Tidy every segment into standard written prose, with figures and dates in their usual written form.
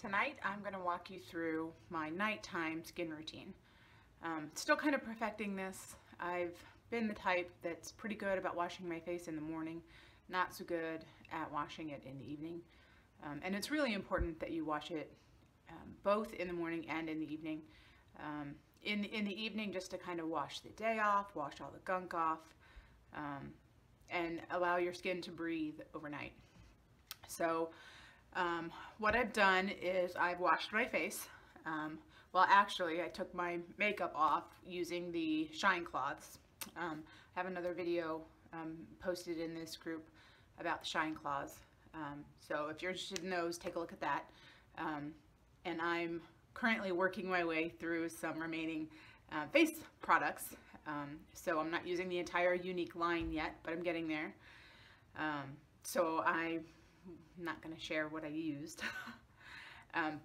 Tonight I'm going to walk you through my nighttime skin routine. Still kind of perfecting this. I've been the type that's pretty good about washing my face in the morning, not so good at washing it in the evening. And it's really important that you wash it both in the morning and in the evening. In the evening, just to kind of wash the day off, wash all the gunk off, and allow your skin to breathe overnight. So what I've done is I've washed my face. Well, actually, I took my makeup off using the shine cloths. I have another video posted in this group about the shine cloths. So if you're interested in those, take a look at that. And I'm currently working my way through some remaining face products. So I'm not using the entire Younique line yet, but I'm getting there. So I'm not going to share what I used.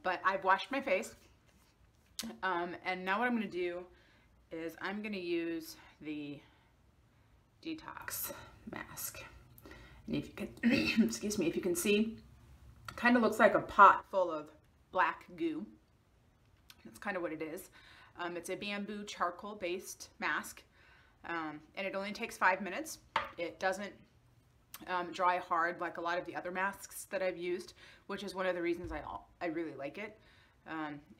But I've washed my face. And now what I'm going to do is I'm going to use the Detox Mask. And if you can, excuse me, if you can see, it kind of looks like a pot full of black goo. That's kind of what it is. It's a bamboo charcoal based mask, and it only takes 5 minutes. It doesn't dry hard like a lot of the other masks that I've used, which is one of the reasons I really like it.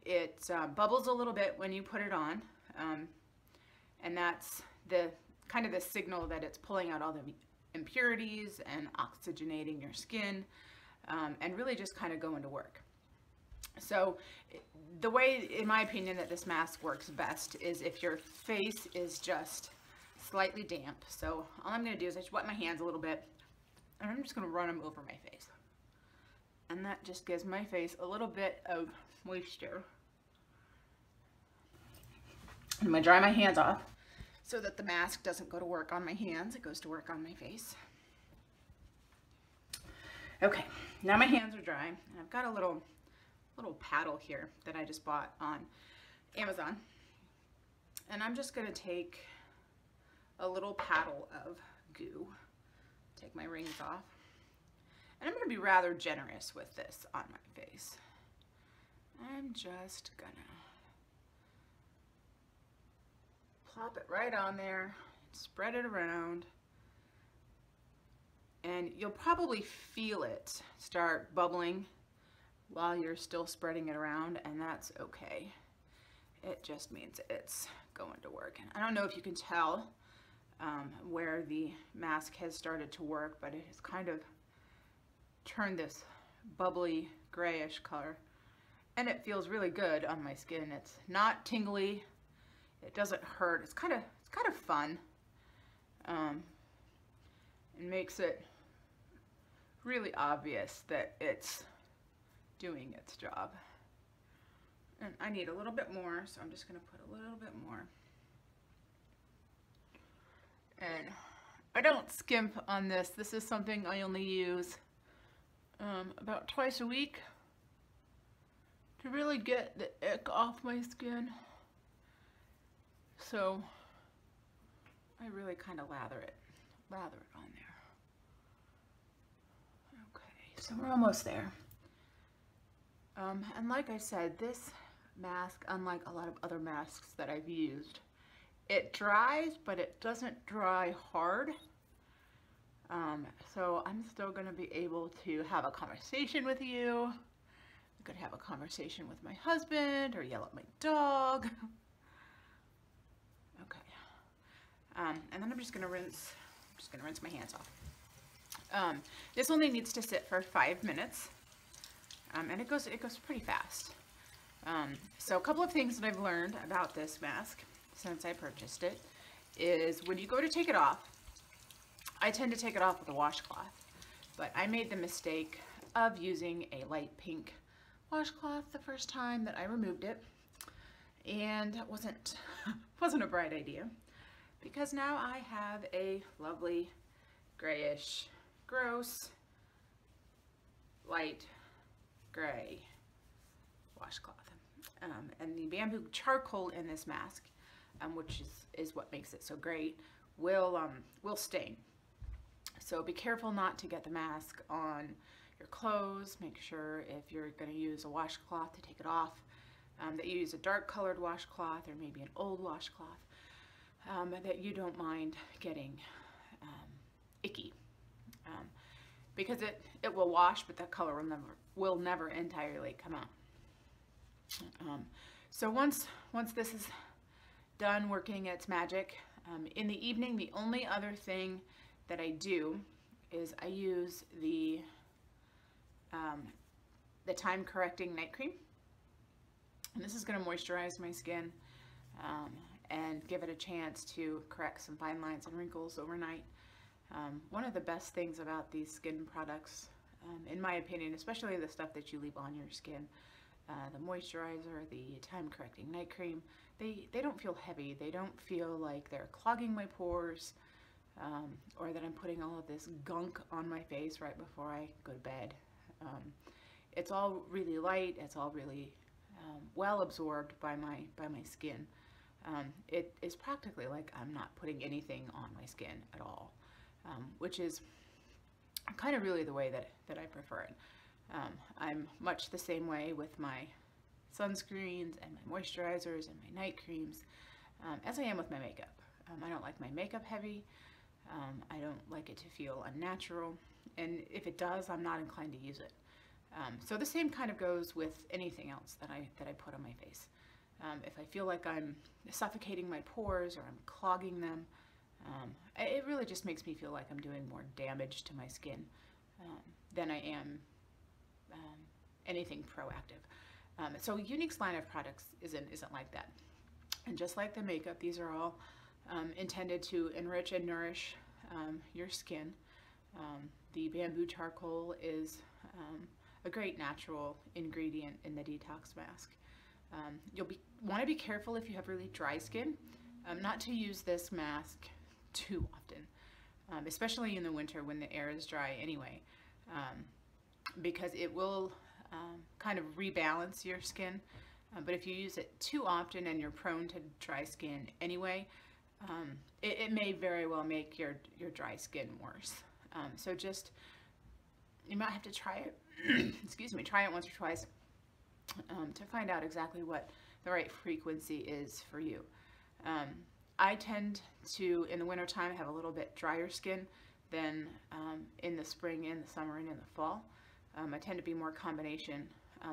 It bubbles a little bit when you put it on, and that's the kind of the signal that it's pulling out all the impurities and oxygenating your skin, and really just kind of going to work. So the way, in my opinion, that this mask works best is if your face is just slightly damp. So all I'm going to do is I just wet my hands a little bit, and I'm just going to run them over my face. And that just gives my face a little bit of moisture. I'm going to dry my hands off so that the mask doesn't go to work on my hands. It goes to work on my face. Okay, now my hands are dry. And I've got a little paddle here that I just bought on Amazon. And I'm just going to take a little paddle of goo, take my rings off. And I'm going to be rather generous with this on my face. I'm just going to plop it right on there, spread it around, and you'll probably feel it start bubbling while you're still spreading it around, and that's okay. It just means it's going to work. And I don't know if you can tell where the mask has started to work, but it has kind of turned this bubbly grayish color, and it feels really good on my skin. It's not tingly, it doesn't hurt, it's kind of fun. It makes it really obvious that it's doing its job. And I need a little bit more, so I'm just going to put a little bit more. And I don't skimp on this. This is something I only use about twice a week to really get the ick off my skin. So I really kind of lather it on there. Okay, so we're almost there. And like I said, this mask, unlike a lot of other masks that I've used, it dries, but it doesn't dry hard. So I'm still going to be able to have a conversation with you. I could have a conversation with my husband or yell at my dog. Okay. And then I'm just going to rinse my hands off. This only needs to sit for 5 minutes. And it goes pretty fast. So a couple of things that I've learned about this mask since I purchased it is when you go to take it off, I tend to take it off with a washcloth, but I made the mistake of using a light pink washcloth the first time that I removed it, and that wasn't a bright idea, because now I have a lovely grayish, gross, light gray washcloth. And the bamboo charcoal in this mask, which is what makes it so great, will stain. So be careful not to get the mask on your clothes. Make sure if you're going to use a washcloth to take it off, that you use a dark colored washcloth or maybe an old washcloth, that you don't mind getting icky, because it will wash, but that color will never entirely come out. So once this is done working its magic, in the evening, the only other thing that I do is I use the time correcting night cream. And this is going to moisturize my skin and give it a chance to correct some fine lines and wrinkles overnight. One of the best things about these skin products, in my opinion, especially the stuff that you leave on your skin, the moisturizer, the time correcting night cream, they don't feel heavy. They don't feel like they're clogging my pores, or that I'm putting all of this gunk on my face right before I go to bed. It's all really light. It's all really well absorbed by my skin. It is practically like I'm not putting anything on my skin at all, which is kind of really the way that I prefer it. I'm much the same way with my sunscreens and my moisturizers and my night creams as I am with my makeup. I don't like my makeup heavy. I don't like it to feel unnatural, and if it does, I'm not inclined to use it. So the same kind of goes with anything else that I put on my face. If I feel like I'm suffocating my pores or I'm clogging them, it really just makes me feel like I'm doing more damage to my skin than I am anything proactive. So Younique's line of products isn't like that. And just like the makeup, these are all intended to enrich and nourish your skin. The bamboo charcoal is a great natural ingredient in the Detox Mask. You'll want to be careful if you have really dry skin, not to use this mask too often, especially in the winter when the air is dry anyway, because it will kind of rebalance your skin. But if you use it too often and you're prone to dry skin anyway, it may very well make your dry skin worse. So just, you might have to try it, excuse me, try it once or twice to find out exactly what the right frequency is for you. I tend to, in the wintertime, have a little bit drier skin than in the spring, in the summer, and in the fall. I tend to be more combination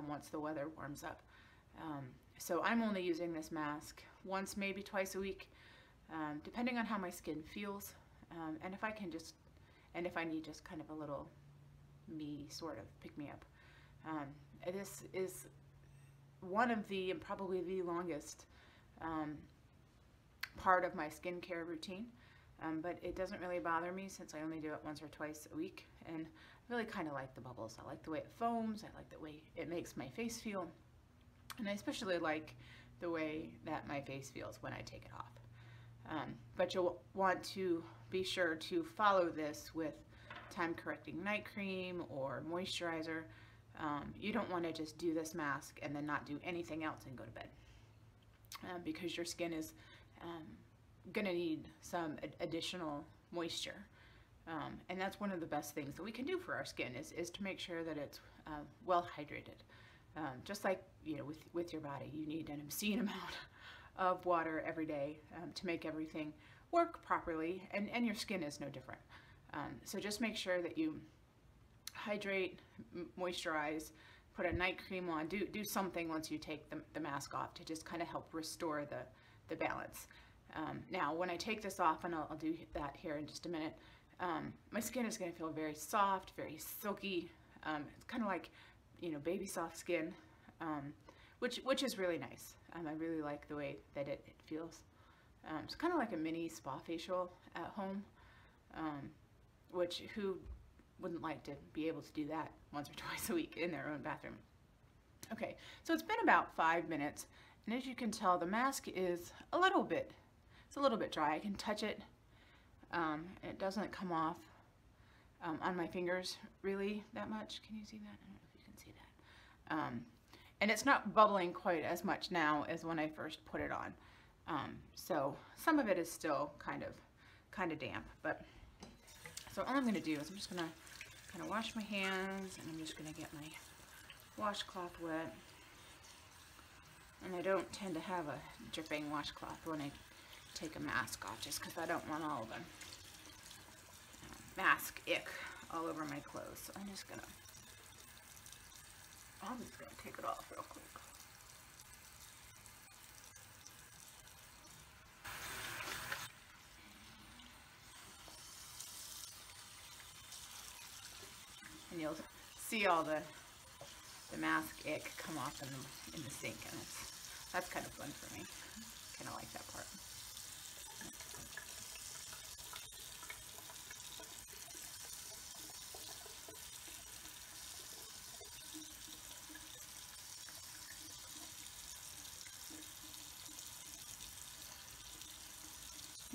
once the weather warms up. So I'm only using this mask once, maybe twice a week, depending on how my skin feels, and if I can just, and if I need just kind of a little me sort of pick me up. This is one of the, and probably the longest part of my skincare routine, but it doesn't really bother me since I only do it once or twice a week, and I really kind of like the bubbles. I like the way it foams, I like the way it makes my face feel, and I especially like the way that my face feels when I take it off. But you'll want to be sure to follow this with time correcting night cream or moisturizer. You don't want to just do this mask and then not do anything else and go to bed, because your skin is gonna need some additional moisture, and that's one of the best things that we can do for our skin is to make sure that it's well hydrated. Just like, you know, with your body, you need an obscene amount of water every day to make everything work properly, and your skin is no different. So just make sure that you hydrate, moisturize, put a night cream on, do something once you take the mask off to just kind of help restore the balance. Now, when I take this off, and I'll do that here in just a minute, my skin is going to feel very soft, very silky. It's kind of like, you know, baby soft skin, which is really nice. I really like the way that it feels. It's kind of like a mini spa facial at home, which who wouldn't like to be able to do that once or twice a week in their own bathroom. Okay, so it's been about 5 minutes, and as you can tell, the mask is a little bit dry. I can touch it, and it doesn't come off on my fingers really that much. Can you see that? I don't know if you can see that. And it's not bubbling quite as much now as when I first put it on. So some of it is still kind of damp, but so all I'm going to do is I'm just going to kind of wash my hands, and I'm just going to get my washcloth wet. And I don't tend to have a dripping washcloth when I take a mask off, just because I don't want all the mask ick all over my clothes. So I'm just gonna take it off real quick. And you'll see all the mask ick come off in the sink, and that's kind of fun for me. Kind of like that part.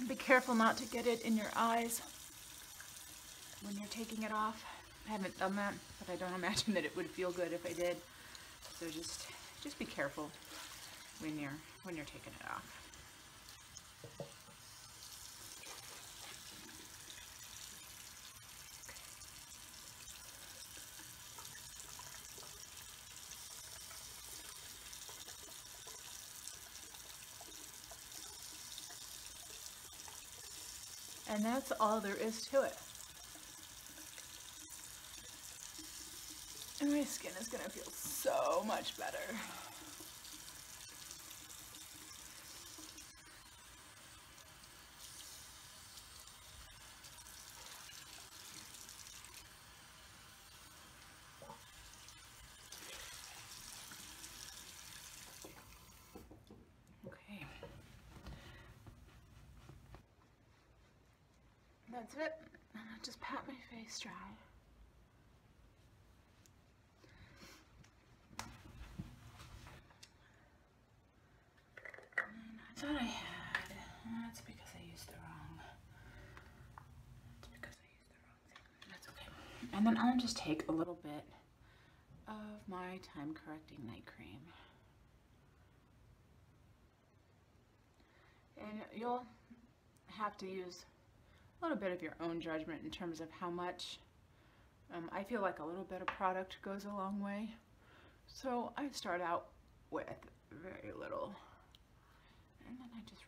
Be careful not to get it in your eyes when you're taking it off. I haven't done that, but I don't imagine that it would feel good if I did. So just be careful when you're taking it off. And that's all there is to it. And my skin is going to feel so much better. Okay. That's it. And I'll just pat my face dry. I thought I had. That's because I used the wrong. Thing. That's okay. And then I'll just take a little bit of my time correcting night cream. And you'll have to use a little bit of your own judgment in terms of how much. I feel like a little bit of product goes a long way. So I start out with very little. And then I just